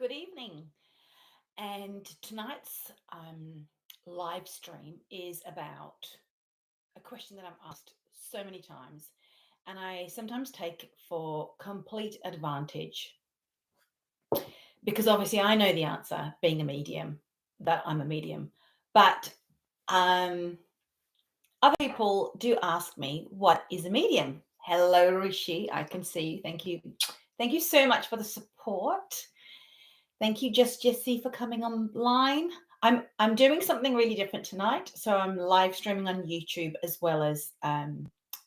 Good evening. And tonight's live stream is about a question that I'm asked so many times, and I sometimes take for complete advantage because obviously I know the answer, being a medium, that I'm a medium. But um, other people do ask me, what is a medium? Hello, Rishi. I can see you. Thank you. Thank you so much for the support. Thank you, Just Jessie, for coming online. I'm doing something really different tonight, so I'm live streaming on YouTube as well as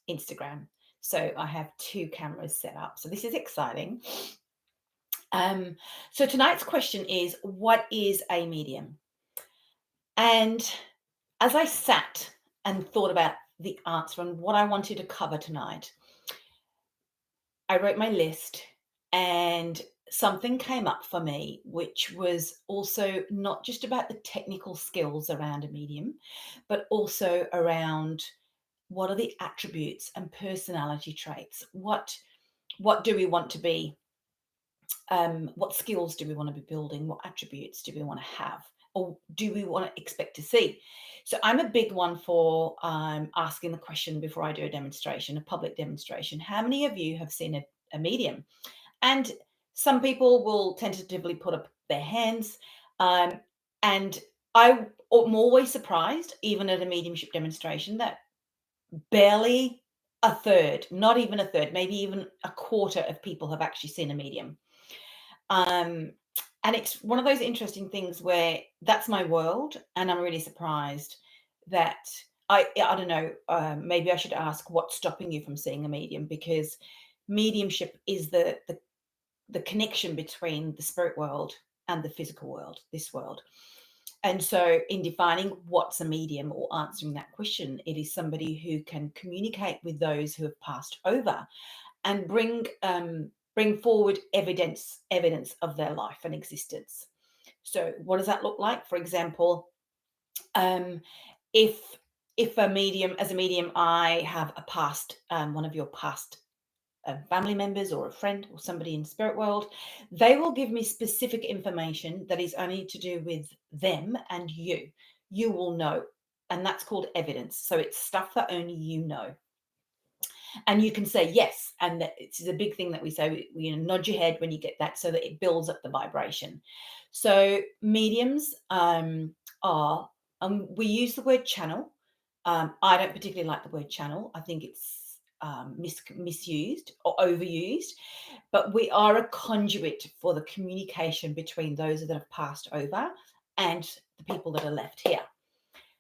Instagram. So I have two cameras set up. So this is exciting. Um, so tonight's question is, what is a medium? And as I sat and thought about the answer and what I wanted to cover tonight, I wrote my list and something came up for me, which was also not just about the technical skills around a medium, but also around what are the attributes and personality traits? What do we want to be? What skills do we want to be building? What attributes do we want to have? Or do we want to expect to see? So I'm a big one for asking the question before I do a demonstration, a public demonstration. How many of you have seen a medium? And some people will tentatively put up their hands. And I'm always surprised, even at a mediumship demonstration, that barely a third, not even a third, maybe even a quarter of people have actually seen a medium. Um, and it's one of those interesting things where that's my world, and I'm really surprised that I don't know. Maybe I should ask what's stopping you from seeing a medium, because mediumship is the connection between the spirit world and the physical world, this world. And so, in defining what's a medium or answering that question, it is somebody who can communicate with those who have passed over and bring forward evidence of their life and existence. So, what does that look like? For example, um, if if a medium, as a medium, I have a past, one of your past family members or a friend or somebody in spirit world, they will give me specific information that is only to do with them and you will know, and that's called evidence. So it's stuff that only you know, and you can say yes, and it's a big thing that we say, we nod your head when you get that, so that it builds up the vibration. So mediums are, we use the word channel. I don't particularly like the word channel. I think it's misused or overused, but we are a conduit for the communication between those that have passed over and the people that are left here.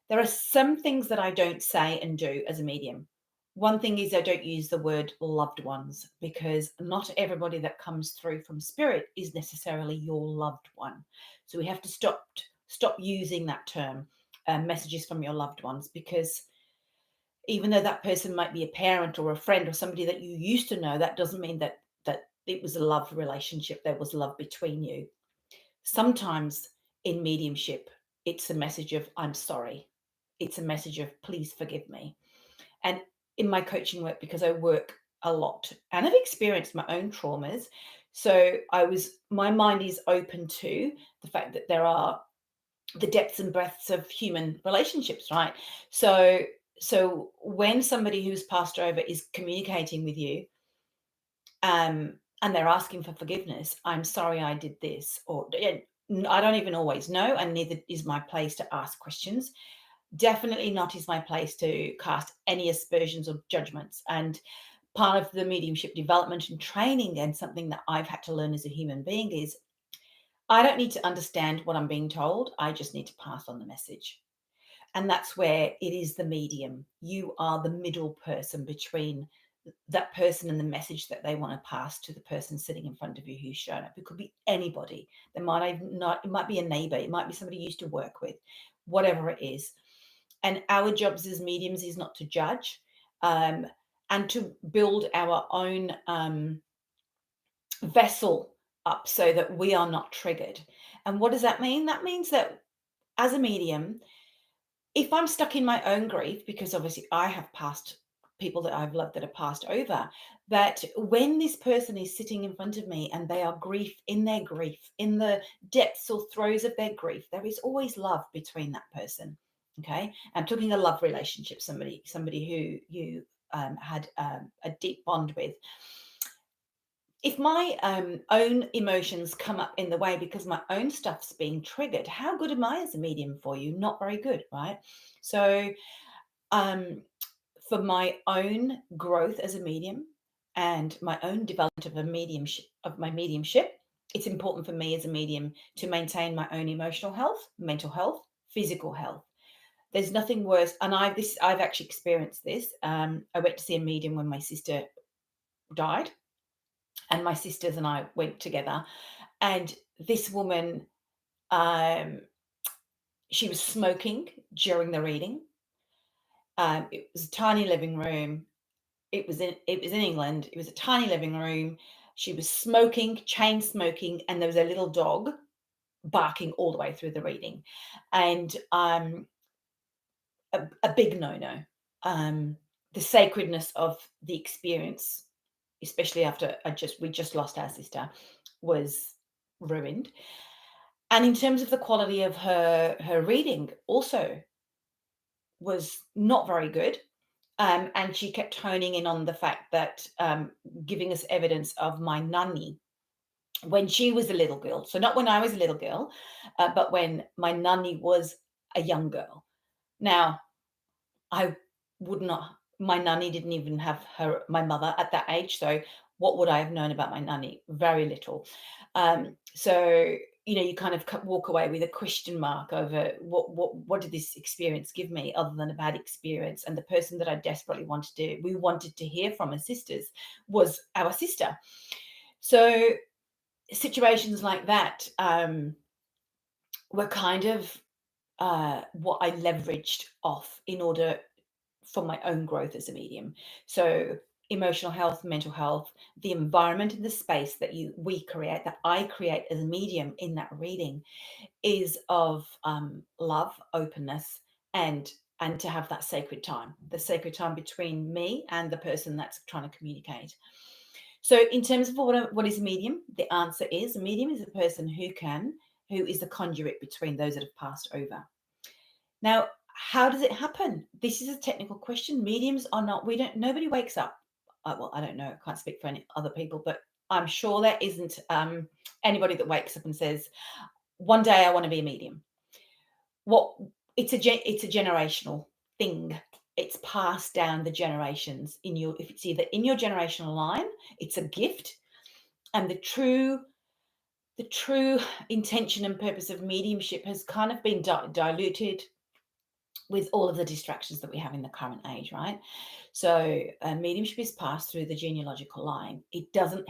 There are some things that I don't say and do as a medium. One thing is, I don't use the word loved ones, because not everybody that comes through from spirit is necessarily your loved one. So we have to stop using that term, messages from your loved ones, because even though that person might be a parent or a friend or somebody that you used to know, that doesn't mean that it was a love relationship. There was love between you. Sometimes in mediumship, it's a message of I'm sorry. It's a message of please forgive me. And in my coaching work, because I work a lot and I've experienced my own traumas, so my mind is open to the fact that there are the depths and breadths of human relationships, right? So when somebody who's passed over is communicating with you, and they're asking for forgiveness, I'm sorry I did this, or I don't even always know, and neither is my place to ask questions. Definitely not is my place to cast any aspersions or judgments. And part of the mediumship development and training, and something that I've had to learn as a human being, is I don't need to understand what I'm being told. I just need to pass on the message. And that's where it is the medium. You are the middle person between that person and the message that they want to pass to the person sitting in front of you who's shown up. It could be anybody. They might even not, it might be a neighbor, it might be somebody you used to work with, whatever it is. And our jobs as mediums is not to judge, and to build our own vessel up so that we are not triggered. And what does that mean? That means that as a medium, if I'm stuck in my own grief, because obviously I have past people that I've loved that have passed over, that when this person is sitting in front of me and they are grief, in the depths or throes of their grief, there is always love between that person. Okay, I'm talking a love relationship, somebody who you had a deep bond with. If my own emotions come up in the way because my own stuff's being triggered, how good am I as a medium for you? Not very good, right? So, um, for my own growth as a medium and my own development of my mediumship, it's important for me as a medium to maintain my own emotional health, mental health, physical health. There's nothing worse, and I've actually experienced this. I went to see a medium when my sister died, and my sisters and I went together. And this woman, um, she was smoking during the reading. It was a tiny living room. It was in England. It was a tiny living room. She was smoking, chain smoking, and there was a little dog barking all the way through the reading, and a big no-no. The sacredness of the experience, especially after we just lost our sister, was ruined. And in terms of the quality of her reading, also was not very good. And she kept honing in on the fact that giving us evidence of my nanny when she was a little girl. So not when I was a little girl, but when my nanny was a young girl. Now, I would not my nanny didn't even have my mother at that age, so what would I have known about my nanny? Very little. So, you kind of walk away with a question mark over what did this experience give me other than a bad experience? And the person that I desperately we wanted to hear from as sisters was our sister. So situations like that were kind of what I leveraged off in order for my own growth as a medium. So emotional health, mental health, the environment and the space that I create as a medium in that reading is of love, openness, and to have that sacred time, the sacred time between me and the person that's trying to communicate. So in terms of what is a medium, the answer is a medium is a person who is the conduit between those that have passed over. Now, how does it happen? This is a technical question. Mediums are not, nobody wakes up. Well, I don't know, I can't speak for any other people, but I'm sure there isn't anybody that wakes up and says, one day I want to be a medium. What it's a generational thing. It's passed down the generations if it's either in your generational line, it's a gift. And the true intention and purpose of mediumship has kind of been diluted with all of the distractions that we have in the current age, right? So mediumship is passed through the genealogical line. It doesn't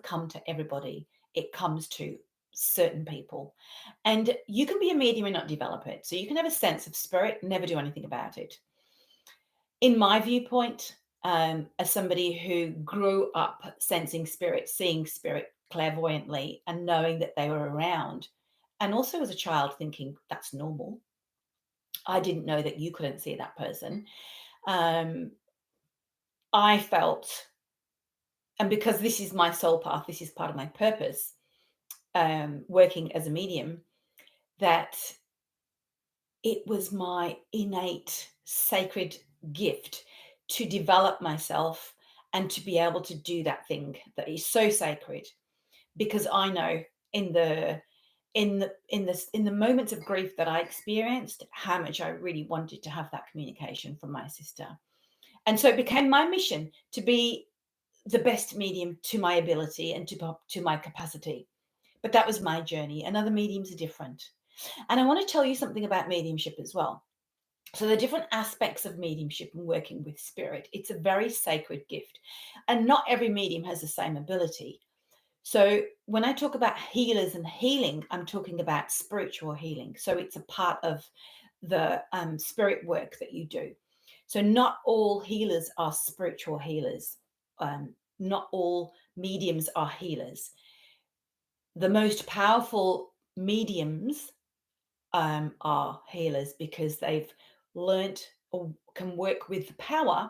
come to everybody. It comes to certain people. And you can be a medium and not develop it. So you can have a sense of spirit, never do anything about it. In my viewpoint, as somebody who grew up sensing spirit, seeing spirit clairvoyantly and knowing that they were around, and also as a child thinking that's normal, I didn't know that you couldn't see that person. Um, I felt, and because this is my soul path, this is part of my purpose, working as a medium, that it was my innate sacred gift to develop myself and to be able to do that thing that is so sacred. Because I know in the moments of grief that I experienced, how much I really wanted to have that communication from my sister. And so it became my mission to be the best medium to my ability and to my capacity. But that was my journey, and other mediums are different. And I want to tell you something about mediumship as well. So the different aspects of mediumship and working with spirit, it's a very sacred gift. And not every medium has the same ability. So when I talk about healers and healing, I'm talking about spiritual healing. So it's a part of the spirit work that you do. So not all healers are spiritual healers. Not all mediums are healers. The most powerful mediums are healers because they've learnt or can work with the power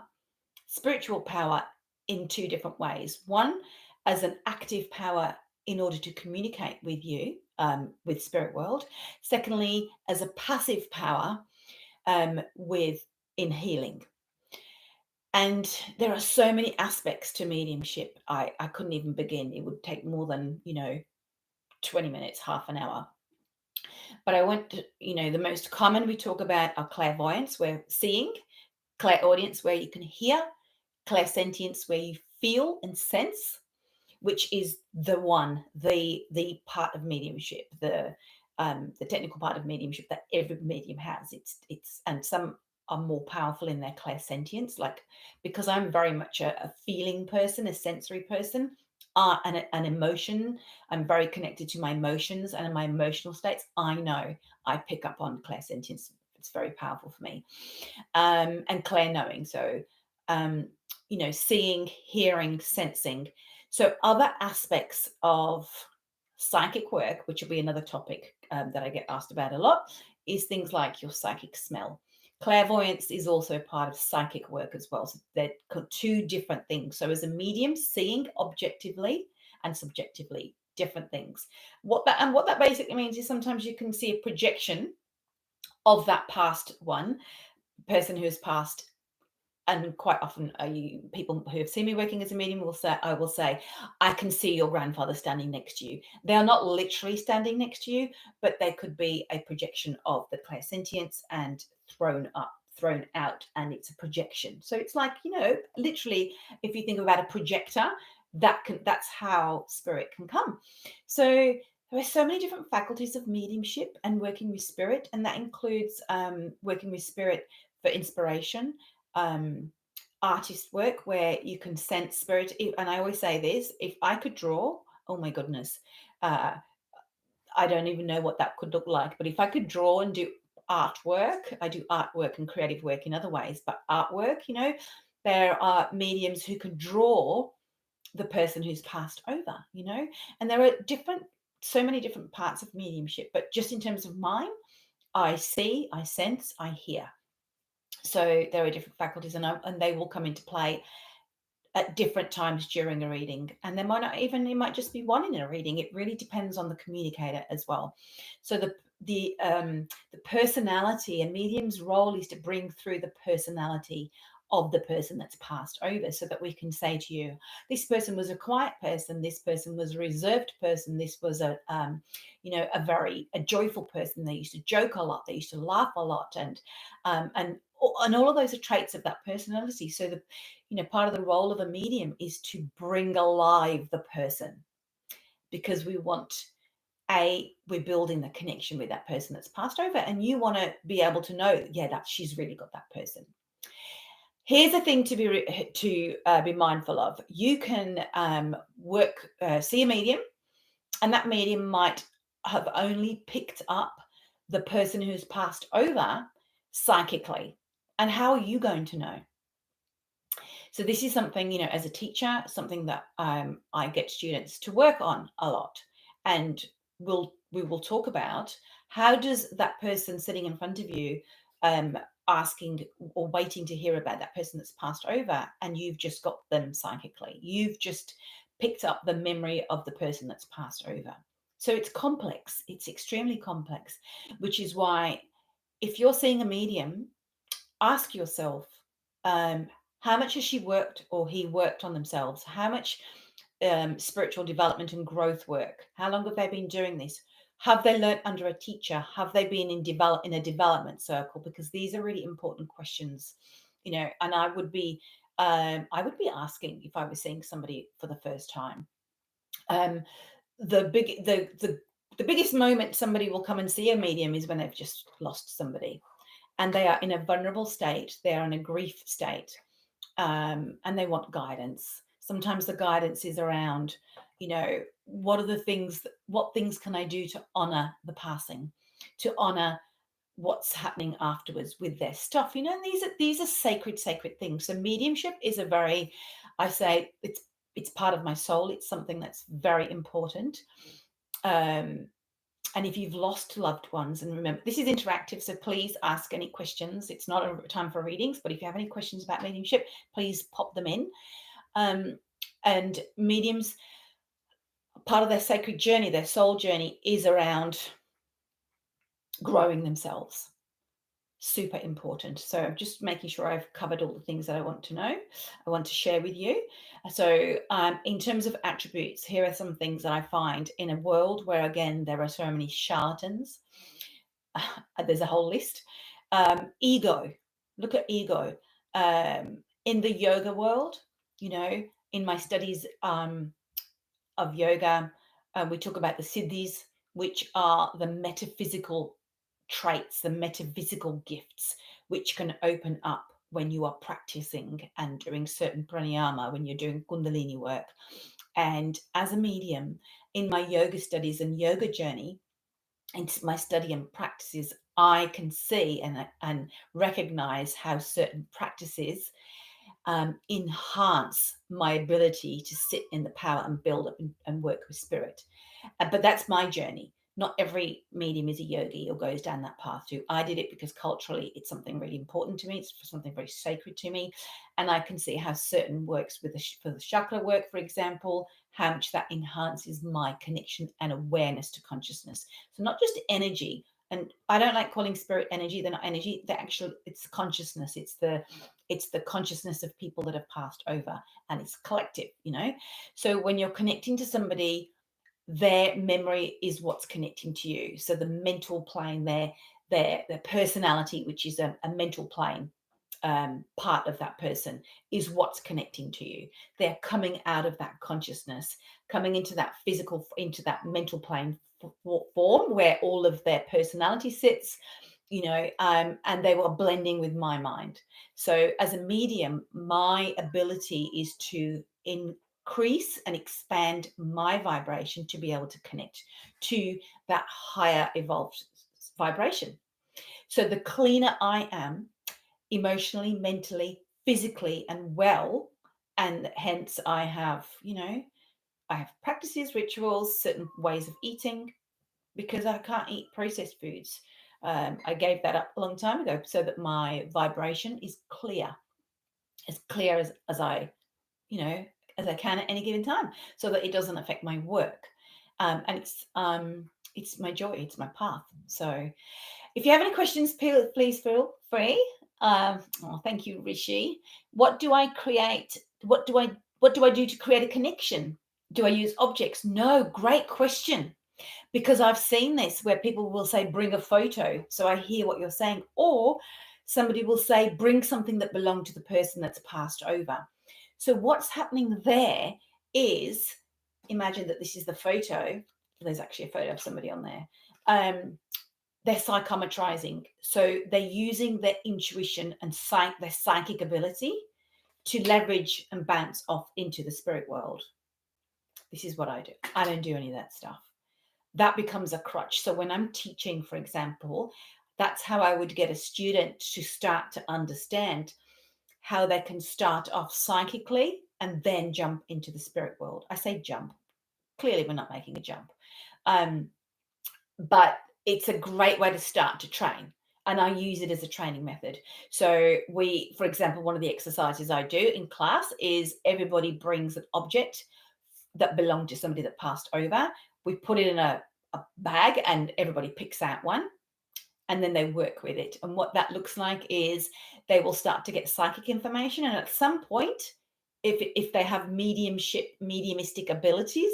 spiritual power in two different ways. One, as an active power in order to communicate with you, with spirit world. Secondly, as a passive power, with in healing. And there are so many aspects to mediumship. I couldn't even begin. It would take more than 20 minutes, half an hour. But I want to, the most common we talk about are clairvoyance, where seeing, clairaudience, where you can hear, clairsentience, where you feel and sense, which is the part of mediumship, the technical part of mediumship that every medium has. It's and some are more powerful in their clairsentience, like because I'm very much a feeling person, a sensory person, an emotion. I'm very connected to my emotions and in my emotional states. I know I pick up on clairsentience. It's very powerful for me, and clair knowing. So, seeing, hearing, sensing. So, other aspects of psychic work, which will be another topic that I get asked about a lot, is things like your psychic smell. Clairvoyance is also part of psychic work as well. So they're two different things. So, as a medium, seeing objectively and subjectively different things. What that basically means is sometimes you can see a projection of that past person who has passed, and quite often people who have seen me working as a medium will say, I can see your grandfather standing next to you. They are not literally standing next to you, but they could be a projection of the clairsentience and thrown out, and it's a projection. So it's like, literally, if you think about a projector, that's how spirit can come. So there are so many different faculties of mediumship and working with spirit, and that includes working with spirit for inspiration, artist work where you can sense spirit. And I always say this: if I could draw, oh my goodness, uh, I don't even know what that could look like. But if I could draw and do artwork, I do artwork and creative work in other ways. But artwork, there are mediums who can draw the person who's passed over, and there are so many different parts of mediumship. But just in terms of mine, I see, I sense, I hear. So there are different faculties, and they will come into play at different times during a reading. And there might not even, it might just be one in a reading. It really depends on the communicator as well. So the personality, and medium's role is to bring through the personality of the person that's passed over, so that we can say to you, this person was a quiet person, this person was a reserved person, this was a joyful person. They used to joke a lot, they used to laugh a lot, and all of those are traits of that personality. So part of the role of a medium is to bring alive the person, because we're building the connection with that person that's passed over, and you want to be able to know, that she's really got that person. Here's a thing to be mindful of. You can see a medium, and that medium might have only picked up the person who's passed over psychically. And how are you going to know? So this is something, as a teacher, something that I get students to work on a lot. And we will talk about, how does that person sitting in front of you asking or waiting to hear about that person that's passed over, and you've just got them psychically. You've just picked up the memory of the person that's passed over. So it's complex. It's extremely complex, which is why if you're seeing a medium, ask yourself, how much has she worked or he worked on themselves? How much spiritual development and growth work? How long have they been doing this? Have they learnt under a teacher? Have they been in a development circle? Because these are really important questions, and I would be asking if I was seeing somebody for the first time. The biggest moment somebody will come and see a medium is when they've just lost somebody, and they are in a vulnerable state. They are in a grief state, and they want guidance. Sometimes the guidance is around, what things can I do to honor the passing, to honor what's happening afterwards with their stuff. And these are sacred things. So mediumship is I say it's part of my soul. It's something that's very important. And if you've lost loved ones, and remember, this is interactive, so please ask any questions. It's not a time for readings, but if you have any questions about mediumship, please pop them in. And mediums, part of their sacred journey, their soul journey, is around growing themselves. Super important. So I'm just making sure I've covered all the things that I want to know, I want to share with you. So in terms of attributes, here are some things that I find in a world where, again, there are so many charlatans. There's a whole list. Ego. Look at ego. In the yoga world, in my studies of yoga, we talk about the siddhis, which are the metaphysical traits, the metaphysical gifts, which can open up when you are practicing and doing certain pranayama, when you're doing kundalini work. And as a medium, in my yoga studies and yoga journey, into my study and practices, I can see and recognize how certain practices enhance my ability to sit in the power and build up and work with spirit. But that's my journey. Not every medium is a yogi or goes down that path too. I did it because culturally it's something really important to me. It's something very sacred to me. And I can see how certain works for the chakra work, for example, how much that enhances my connection and awareness to consciousness. So not just energy. And I don't like calling spirit energy. They're not energy. They're actually, it's consciousness. It's the consciousness of people that have passed over, and it's collective, So when you're connecting to somebody, their memory is what's connecting to you. So the mental plane, their personality, which is a mental plane, part of that person, is what's connecting to you. They're coming out of that consciousness, coming into that physical, into that mental plane form where all of their personality sits, and they were blending with my mind. So as a medium, my ability is to increase and expand my vibration to be able to connect to that higher evolved vibration. So the cleaner I am emotionally, mentally, physically, and well, and hence I have practices, rituals, certain ways of eating, because I can't eat processed foods. I gave that up a long time ago so that my vibration is as clear as I, as I can at any given time, so that it doesn't affect my work. And it's my joy, it's my path. So if you have any questions, please feel free. Thank you, Rishi. What do I create? What do I do to create a connection? Do I use objects? No, great question. Because I've seen this where people will say, bring a photo. So I hear what you're saying. Or somebody will say, bring something that belonged to the person that's passed over. So what's happening there is, imagine that this is the photo. There's actually a photo of somebody on there. They're psychometrizing. So they're using their intuition and their psychic ability to leverage and bounce off into the spirit world. This is what I do. I don't do any of that stuff. That becomes a crutch. So when I'm teaching, for example, that's how I would get a student to start to understand how they can start off psychically and then jump into the spirit world. I say jump. Clearly, we're not making a jump. But it's a great way to start to train. And I use it as a training method. So for example, one of the exercises I do in class is everybody brings an object that belonged to somebody that passed over. We put it in a bag and everybody picks out one, and then they work with it. And what that looks like is they will start to get psychic information. And at some point, if they have mediumistic abilities,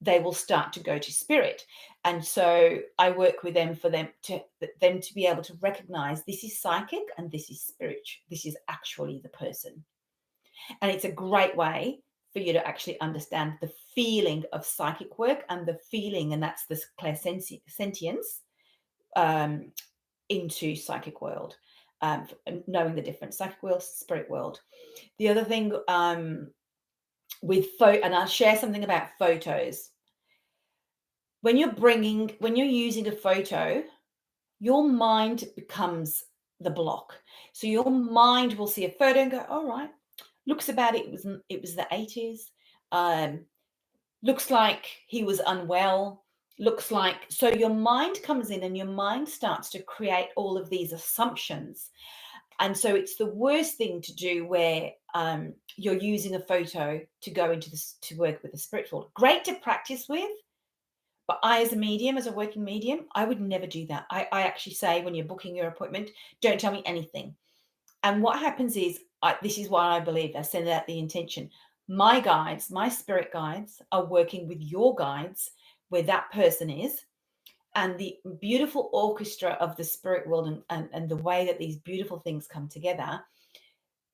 they will start to go to spirit. And so I work with them for them to be able to recognize this is psychic and this is spiritual. This is actually the person. And it's a great way for you to actually understand the feeling of psychic work and the feeling, and that's this clairsentience into psychic world, knowing the difference, psychic world, spirit world. The other thing with and I'll share something about photos. When you're using a photo, your mind becomes the block. So your mind will see a photo and go, all right, looks about it was the 80s. Looks like he was unwell. looks like, so your mind comes in and your mind starts to create all of these assumptions. And so it's the worst thing to do where you're using a photo to go into this to work with the spirit world. Great to practice with, but I, as a medium, as a working medium, I would never do that. I actually say when you're booking your appointment, don't tell me anything. And what happens is, this is what I believe. I send out the intention. My guides, my spirit guides, are working with your guides where that person is, and the beautiful orchestra of the spirit world, and the way that these beautiful things come together.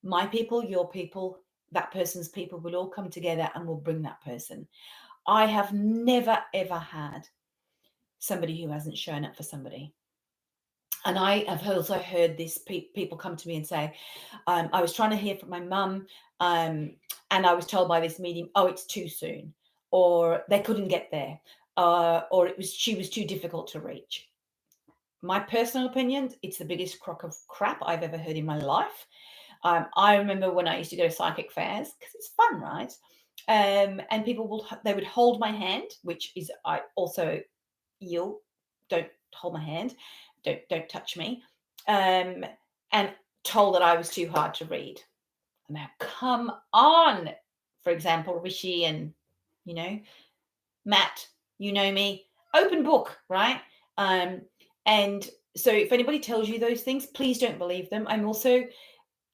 My people, your people, that person's people will all come together and will bring that person. I have never ever had somebody who hasn't shown up for somebody. And I have also heard this, people come to me and say, I was trying to hear from my mum, and I was told by this medium, oh, it's too soon, or they couldn't get there, or she was too difficult to reach. My personal opinion, it's the biggest crock of crap I've ever heard in my life. I remember when I used to go to psychic fairs, because it's fun, right? And people they would hold my hand, which is, I also, you don't hold my hand, don't touch me, and told that I was too hard to read. Now, come on. For example, Rishi and, you know, Matt, you know me, open book, right? And so if anybody tells you those things, please don't believe them. I'm also,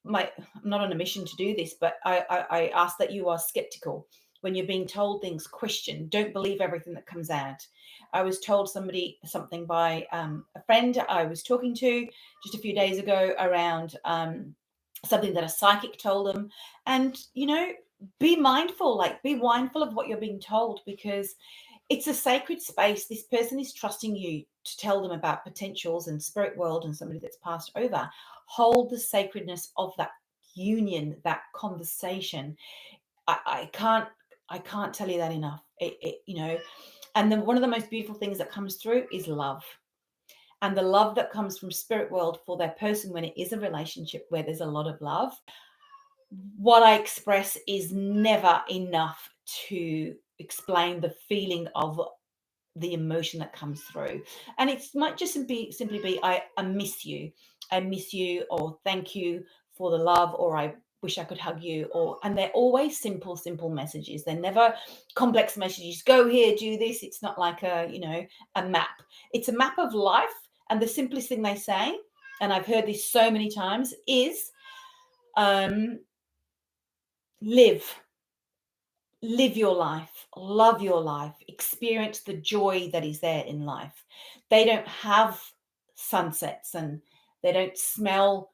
I'm not on a mission to do this, but I ask that you are skeptical when you're being told things. Question. Don't believe everything that comes out. I was told something by a friend I was talking to just a few days ago around something that a psychic told them, and be mindful, be mindful of what you're being told, because it's a sacred space. This person is trusting you to tell them about potentials and spirit world and somebody that's passed over. Hold the sacredness of that union, that conversation. I can't tell you that enough. And then one of the most beautiful things that comes through is love. And the love that comes from spirit world for their person, when it is a relationship where there's a lot of love, what I express is never enough to explain the feeling of the emotion that comes through. And it might just simply be, I miss you. I miss you, or thank you for the love, or I wish I could hug you, and they're always simple messages. They're never complex messages. Go here, do this. It's not like a map. It's a map of life. And the simplest thing they say, and I've heard this so many times, is live your life, love your life, experience the joy that is there in life. They don't have sunsets, and they don't smell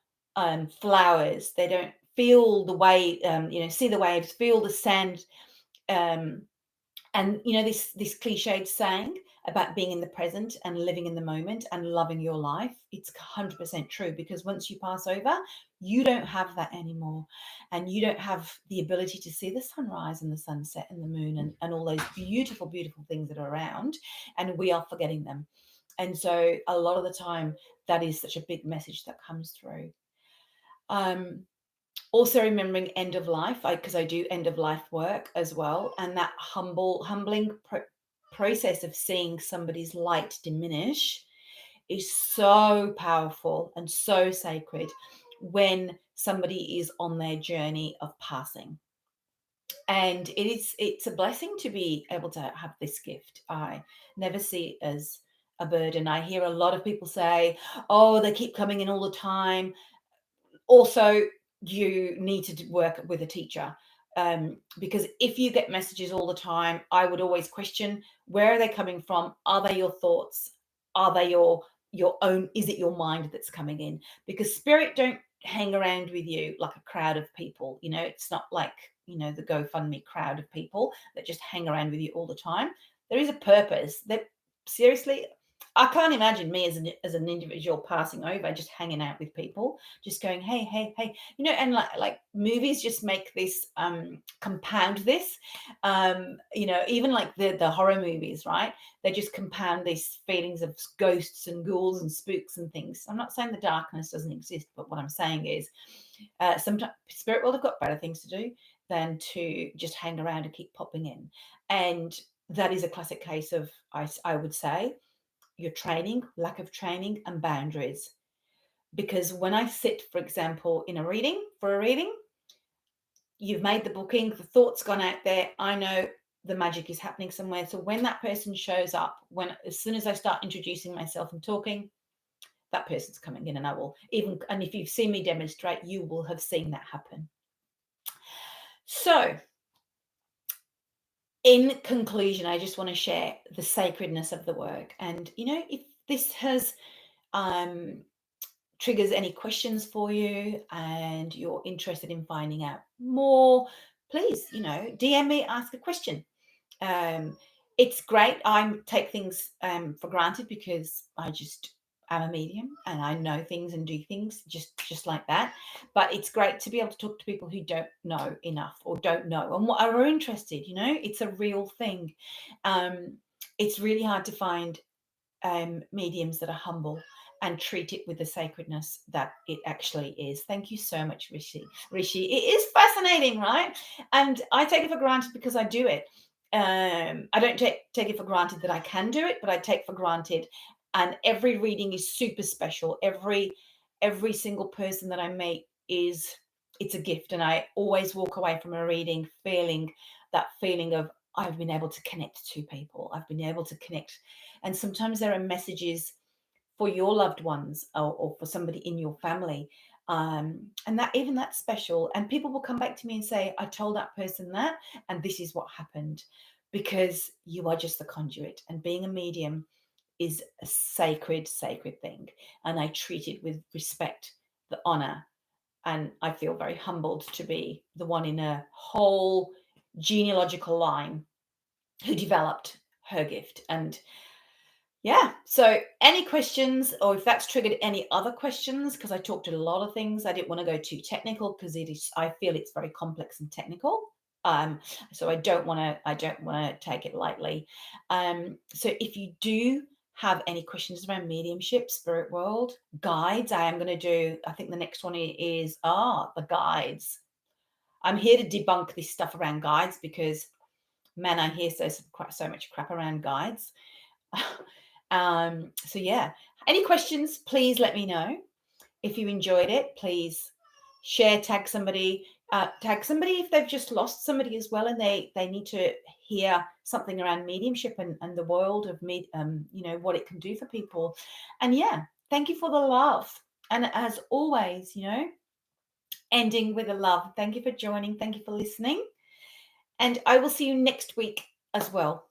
flowers. They don't feel the way, see the waves, feel the sand. Um, and this cliched saying about being in the present and living in the moment and loving your life, it's 100% true, because once you pass over, you don't have that anymore, and you don't have the ability to see the sunrise and the sunset and the moon, and all those beautiful things that are around, and we are forgetting them. And so a lot of the time, that is such a big message that comes through. Also remembering end of life, because I do end of life work as well, and that humbling process of seeing somebody's light diminish is so powerful and so sacred when somebody is on their journey of passing. And it's a blessing to be able to have this gift. I never see it as a burden. I hear a lot of people say, oh, they keep coming in all the time. Also, you need to work with a teacher, because if you get messages all the time, I would always question, where are they coming from? Are they your thoughts? Are they your own? Is it your mind that's coming in? Because spirit don't hang around with you like a crowd of people. It's not like the GoFundMe crowd of people that just hang around with you all the time. There is a purpose. That, seriously, I can't imagine me as an individual passing over, just hanging out with people, just going, hey, hey, hey, and like movies just make this compound this, even like the horror movies, right? They just compound these feelings of ghosts and ghouls and spooks and things. I'm not saying the darkness doesn't exist, but what I'm saying is, sometimes spirit world have got better things to do than to just hang around and keep popping in. And that is a classic case of, I would say, your training, lack of training, and boundaries. Because when I sit, for example, in a reading, you've made the booking, the thought's gone out there. I know the magic is happening somewhere. So when that person shows up, as soon as I start introducing myself and talking, that person's coming in, and I will and if you've seen me demonstrate, you will have seen that happen. So in conclusion, I just want to share the sacredness of the work. And, if this has triggers any questions for you and you're interested in finding out more, please, DM me, ask a question. It's great. I take things for granted because I just am a medium and I know things and do things just like that. But it's great to be able to talk to people who don't know enough or don't know and what are interested. It's a real thing. It's really hard to find mediums that are humble and treat it with the sacredness that it actually is. Thank you so much, Rishi. It is fascinating, right? And I take it for granted because I do it. I don't take it for granted that I can do it, but I take for granted. And every reading is super special. Every single person that I meet it's a gift. And I always walk away from a reading feeling that feeling of I've been able to connect to people. I've been able to connect. And sometimes there are messages for your loved ones or for somebody in your family. And that's special. And people will come back to me and say, I told that person that, and this is what happened, because you are just the conduit. And being a medium is a sacred thing. And I treat it with respect, the honor. And I feel very humbled to be the one in a whole genealogical line who developed her gift. And yeah, so any questions, or if that's triggered any other questions, because I talked a lot of things, I didn't want to go too technical because I feel it's very complex and technical. So I don't want to take it lightly. So if you do have any questions around mediumship, spirit world, guides, I think the next one is the guides. I'm here to debunk this stuff around guides because, man, I hear so much crap around guides. So yeah, any questions, please let me know. If you enjoyed it, please share, tag somebody if they've just lost somebody as well and they need to hear something around mediumship and the world of what it can do for people. And yeah, thank you for the love. And as always, ending with a love. Thank you for joining. Thank you for listening. And I will see you next week as well.